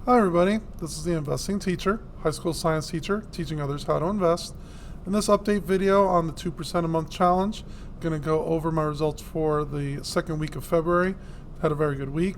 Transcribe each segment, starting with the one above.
Hi everybody, this is the investing teacher, high school science teacher, teaching others how to invest. In this update video on the 2% a month challenge, I'm going to go over my results for the second week of February. Had a very good week.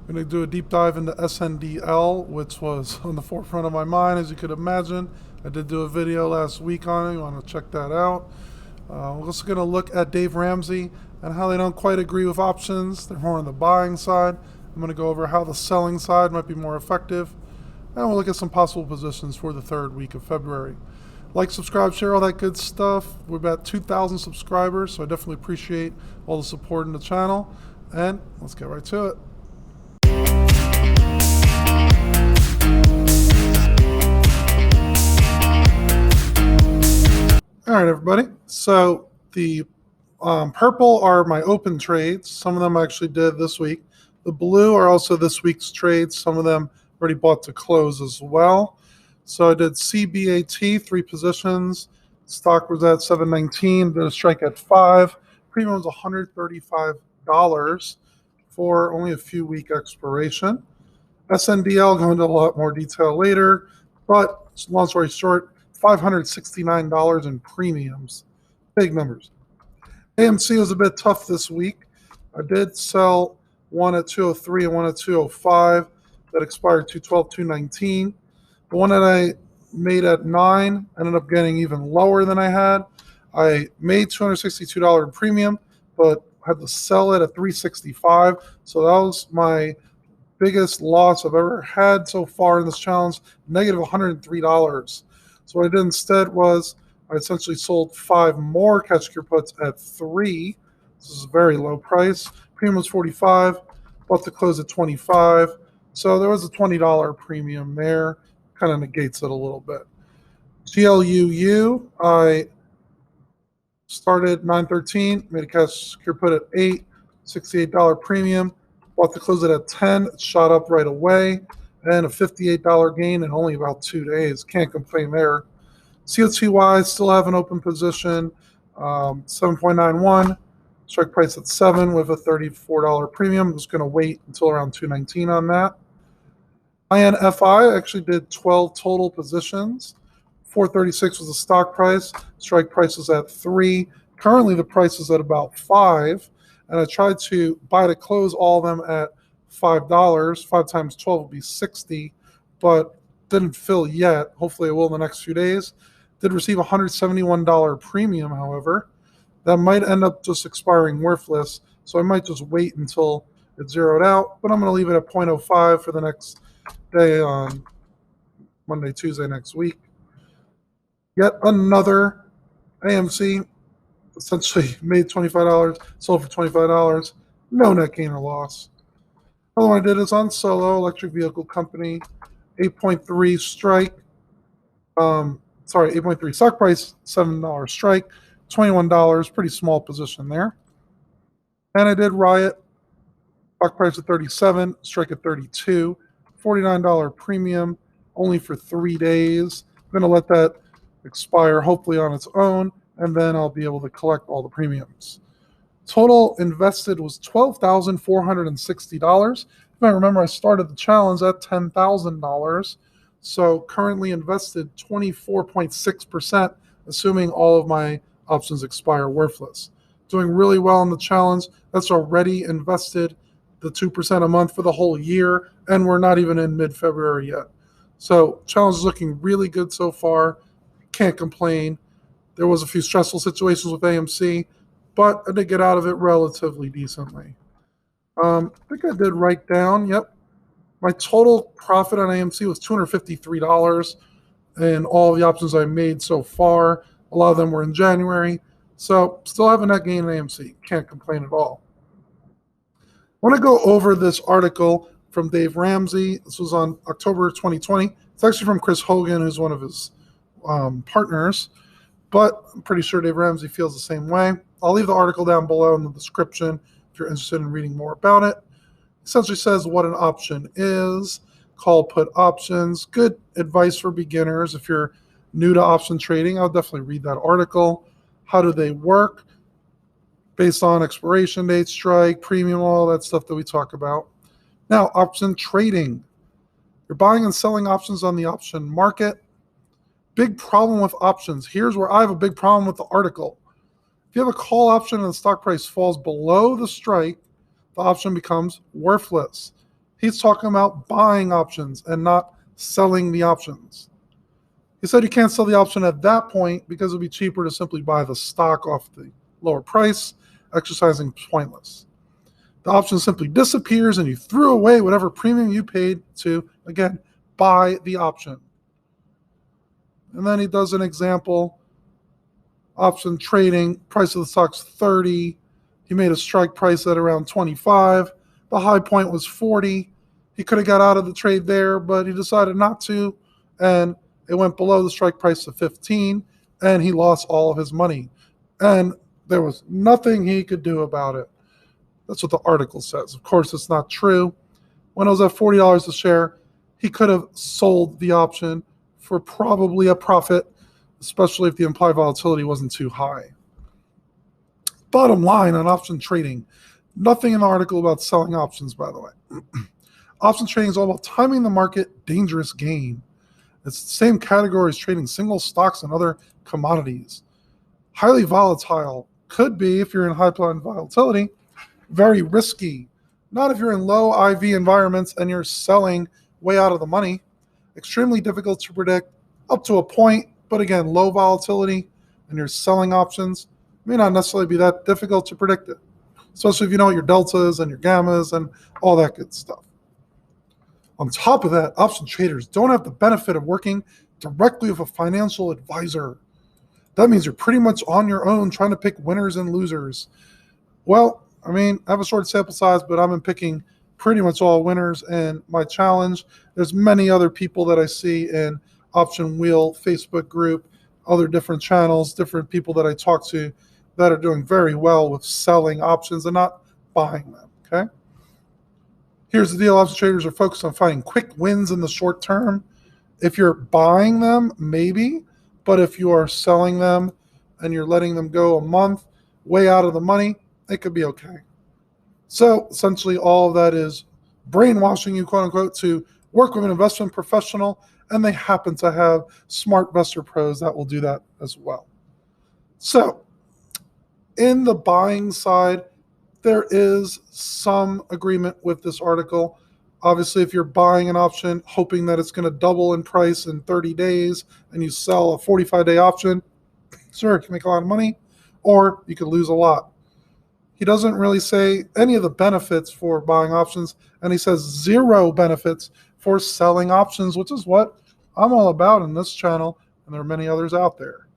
I'm going to do a deep dive into SNDL, which was on the forefront of my mind, as you could imagine. I did do a video last week on it. You want to check that out. We're also going to look at Dave Ramsey and how they don't quite agree with options. They're more on the buying side. I'm going to go over how the selling side might be more effective. And we'll look at some possible positions for the third week of February. Like, subscribe, share, all that good stuff. We're about 2,000 subscribers, so I definitely appreciate all the support in the channel. And let's get right to it. All right, everybody. So the purple are my open trades. Some of them I actually did this week. The blue are also this week's trades. Some of them already bought to close as well. So I did CBAT, 3 positions. Stock was at $7.19. Did a strike at 5. Premium was $135 for only a few week expiration. SNDL, go into a lot more detail later. But long story short, $569 in premiums. Big numbers. AMC was a bit tough this week. I did sell one at 203 and one at 205 that expired 212, 219. The one that I made at 9 ended up getting even lower than I had. I made $262 in premium, but had to sell it at 365. So that was my biggest loss I've ever had so far in this challenge, negative $103. So what I did instead was I essentially sold 5 more catch your puts at 3. This is a very low price. Premium was 45, bought to close at 25. So there was a $20 premium there. Kind of negates it a little bit. GLUU, I started 913, made a catch your put at 8, $68 premium. Bought to close it at 10. It shot up right away. And a $58 gain in only about 2 days. Can't complain there. COTY still have an open position, 7.91. Strike price at 7 with a $34 premium. I'm just going to wait until around 219 on that. INFI actually did 12 total positions. 436 was the stock price. Strike price is at 3. Currently, the price is at about 5. And I tried to buy to close all of them at $5. 5 times 12 would be 60, but didn't fill yet. Hopefully, it will in the next few days. Did receive a $171 premium, however. That might end up just expiring worthless, so I might just wait until it's zeroed out, but I'm going to leave it at 0.05 for the next day on Monday, Tuesday next week. Yet another AMC, essentially made $25, sold for $25, no net gain or loss. Another one I did is on Solo, electric vehicle company, 8.3 strike. 8.3 stock price, $7 strike, $21, pretty small position there. And I did Riot, stock price at 37, strike at 32, $49 premium, only for 3 days. I'm going to let that expire hopefully on its own, and then I'll be able to collect all the premiums. Total invested was $12,460. If I remember, I started the challenge at $10,000. So currently invested 24.6%, assuming all of my options expire worthless. Doing really well in the challenge. That's already invested the 2% a month for the whole year, and we're not even in mid-February yet. So challenge is looking really good so far. Can't complain. There was a few stressful situations with AMC, but I did get out of it relatively decently. I think I did write down, yep. My total profit on AMC was $253 in all the options I made so far. A lot of them were in January. So still have a net gain in AMC. Can't complain at all. I want to go over this article from Dave Ramsey. This was on October 2020. It's actually from Chris Hogan, who's one of his partners. But I'm pretty sure Dave Ramsey feels the same way. I'll leave the article down below in the description if you're interested in reading more about it. Essentially says what an option is, call put options, good advice for beginners. If you're new to option trading, I'll definitely read that article. How do they work? Based on expiration date, strike, premium, all that stuff that we talk about. Now, option trading. You're buying and selling options on the option market. Big problem with options. Here's where I have a big problem with the article. If you have a call option and the stock price falls below the strike, the option becomes worthless. He's talking about buying options and not selling the options. He said you can't sell the option at that point because it would be cheaper to simply buy the stock off the lower price. Exercising pointless. The option simply disappears and you threw away whatever premium you paid to, again, buy the option. And then he does an example. Option trading, price of the stock's 30. He made a strike price at around 25. The high point was 40. He could have got out of the trade there, but he decided not to, and it went below the strike price of 15, and he lost all of his money. And there was nothing he could do about it. That's what the article says. Of course, it's not true. When it was at $40 a share, he could have sold the option for probably a profit, especially if the implied volatility wasn't too high. Bottom line on option trading, nothing in the article about selling options, by the way. Option trading is all about timing the market, dangerous game. It's the same category as trading single stocks and other commodities. Highly volatile, could be if you're in high implied volatility, very risky. Not if you're in low IV environments and you're selling way out of the money. Extremely difficult to predict up to a point, but again, low volatility and you're selling options may not necessarily be that difficult to predict it, especially if you know what your deltas and your gammas and all that good stuff. On top of that, option traders don't have the benefit of working directly with a financial advisor. That means you're pretty much on your own trying to pick winners and losers. Well, I have a short sample size, but I've been picking pretty much all winners in my challenge. There's many other people that I see in Option Wheel Facebook group, other different channels, different people that I talk to that are doing very well with selling options and not buying them, okay? Here's the deal. Option traders are focused on finding quick wins in the short term. If you're buying them, maybe, but if you are selling them and you're letting them go a month way out of the money, it could be okay. So essentially all of that is brainwashing you, quote unquote, to work with an investment professional, and they happen to have smart investor pros that will do that as well. So in the buying side, there is some agreement with this article. Obviously, if you're buying an option, hoping that it's going to double in price in 30 days, and you sell a 45-day option, sure, you can make a lot of money, or you could lose a lot. He doesn't really say any of the benefits for buying options, and he says zero benefits for selling options, which is what I'm all about in this channel, and there are many others out there.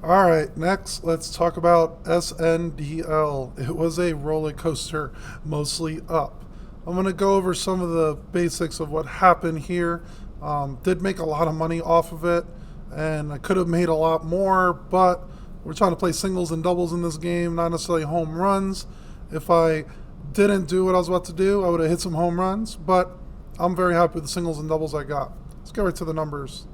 All right, next, let's talk about SNDL. It was a roller coaster, mostly up. I'm going to go over some of the basics of what happened here. Did make a lot of money off of it, and I could have made a lot more, but we're trying to play singles and doubles in this game, not necessarily home runs. If I didn't do what I was about to do, I would have hit some home runs, but I'm very happy with the singles and doubles I got. Let's get right to the numbers.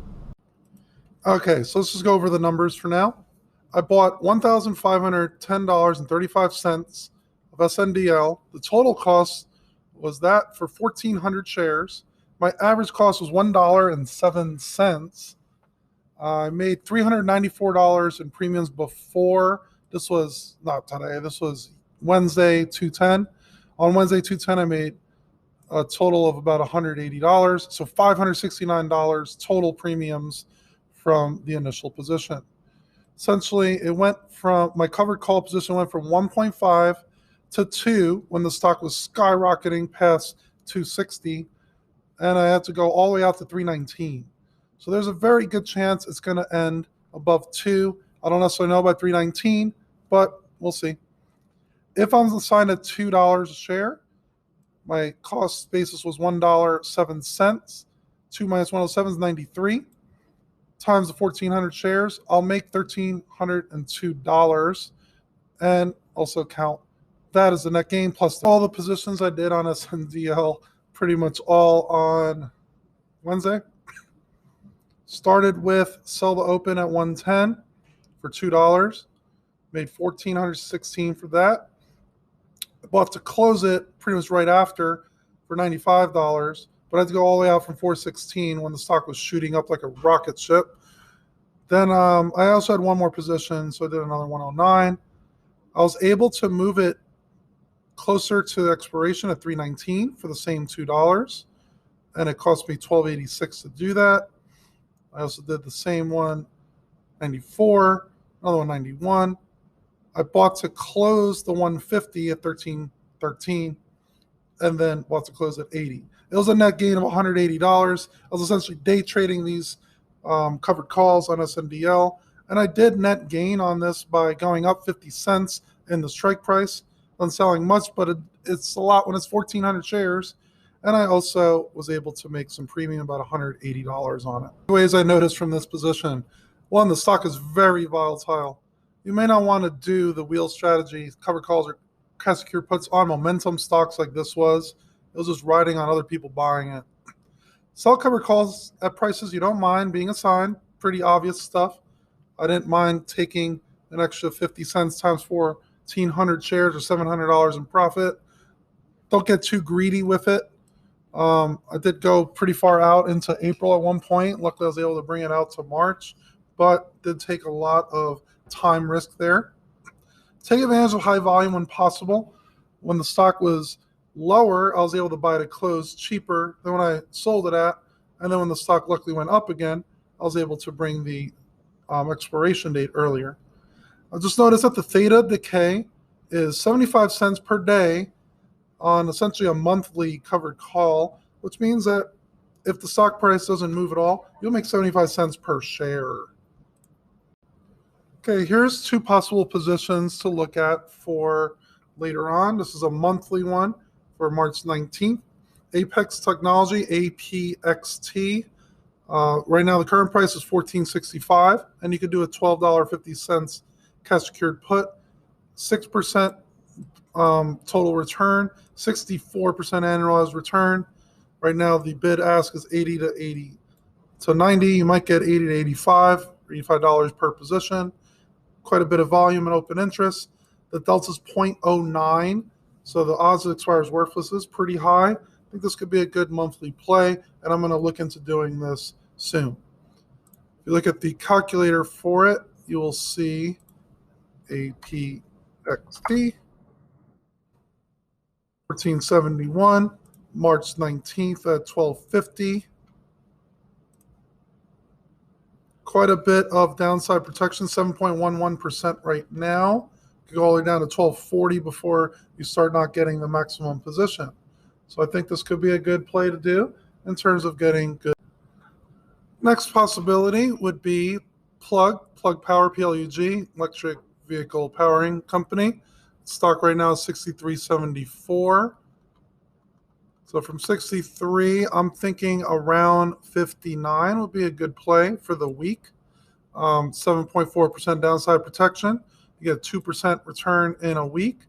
Okay, so let's just go over the numbers for now. I bought $1,510.35 of SNDL. The total cost was that for 1,400 shares. My average cost was $1.07. I made $394 in premiums before. This was not today. This was Wednesday, 2/10. On Wednesday, 2/10, I made a total of about $180. So $569 total premiums from the initial position. Essentially, it went from, my covered call position went from 1.5 to 2 when the stock was skyrocketing past 260, and I had to go all the way out to 319. So there's a very good chance it's going to end above 2. I don't necessarily know about 319, but we'll see. If I'm assigned at $2 a share, my cost basis was $1.07. 2 minus 107 is 93. Times the 1,400 shares, I'll make $1,302, and also count that as the net gain plus all the positions I did on SNDL, pretty much all on Wednesday. Started with sell the open at 110 for $2, made $1,416 for that. I bought to close it pretty much right after for $95, but I had to go all the way out from 416 when the stock was shooting up like a rocket ship. Then I also had one more position, so I did another 109. I was able to move it closer to the expiration at 319 for the same $2, and it cost me $12.86 to do that. I also did the same one, 94, another one, 91. I bought to close the 150 at 13.13, and then bought to close at 80. It was a net gain of $180. I was essentially day trading these covered calls on SNDL, and I did net gain on this by going up 50 cents in the strike price on selling much, but it's a lot when it's 1,400 shares. And I also was able to make some premium, about $180 on it. The ways I noticed from this position: one, the stock is very volatile. You may not want to do the wheel strategy, cover calls or cash secure puts on momentum stocks like this was. It was just riding on other people buying it. Sell cover calls at prices you don't mind being assigned. Pretty obvious stuff. I didn't mind taking an extra 50 cents times 1,400 shares or $700 in profit. Don't get too greedy with it. I did go pretty far out into April at one point. Luckily, I was able to bring it out to March, but did take a lot of time risk there. Take advantage of high volume when possible. When the stock was lower, I was able to buy it at close cheaper than when I sold it at. And then when the stock luckily went up again, I was able to bring the expiration date earlier. I just noticed that the theta decay is 75 cents per day on essentially a monthly covered call, which means that if the stock price doesn't move at all, you'll make 75 cents per share. Okay, here's two possible positions to look at for later on. This is a monthly one for March 19th. Apex Technology, APXT. Right now, the current price is $14.65, and you could do a $12.50 cash secured put, 6% total return, 64% annualized return. Right now, the bid ask is 80 to 90. You might get 80 to 85, or $85 per position. Quite a bit of volume and open interest. The delta is 0.09, so the odds it expires worthless is pretty high. I think this could be a good monthly play, and I'm going to look into doing this soon. If you look at the calculator for it, you will see APXT 1471, March 19th at 1250. Quite a bit of downside protection, 7.11% right now. You go all the way down to 1240 before you start not getting the maximum position. So I think this could be a good play to do in terms of getting good. Next possibility would be Plug Power, PLUG, electric vehicle powering company. Stock right now is 63.74. So from 63, I'm thinking around 59 would be a good play for the week. 7.4% downside protection. You get 2% return in a week.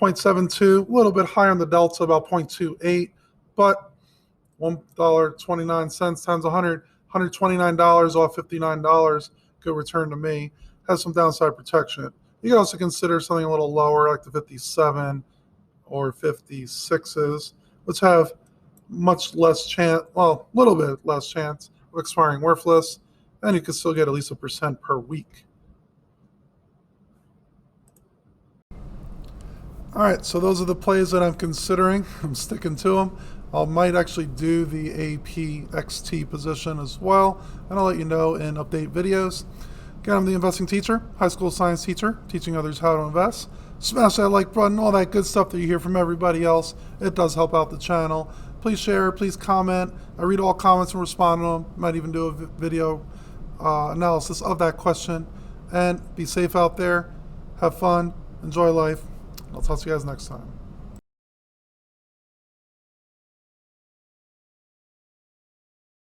0.72, a little bit higher on the delta, about 0.28, but $1.29 times 100, $129 off $59, good return to me. Has some downside protection. You can also consider something a little lower, like the 57 or 56s, which have much less chance, well, a little bit less chance of expiring worthless, and you can still get at least 1% per week. All right, so those are the plays that I'm considering. I'm sticking to them. I might actually do the APXT position as well, and I'll let you know in update videos. Again, I'm the investing teacher, high school science teacher, teaching others how to invest. Smash that like button, all that good stuff that you hear from everybody else. It does help out the channel. Please share, please comment. I read all comments and respond to them. Might even do a video analysis of that question. And be safe out there. Have fun. Enjoy life. I'll talk to you guys next time.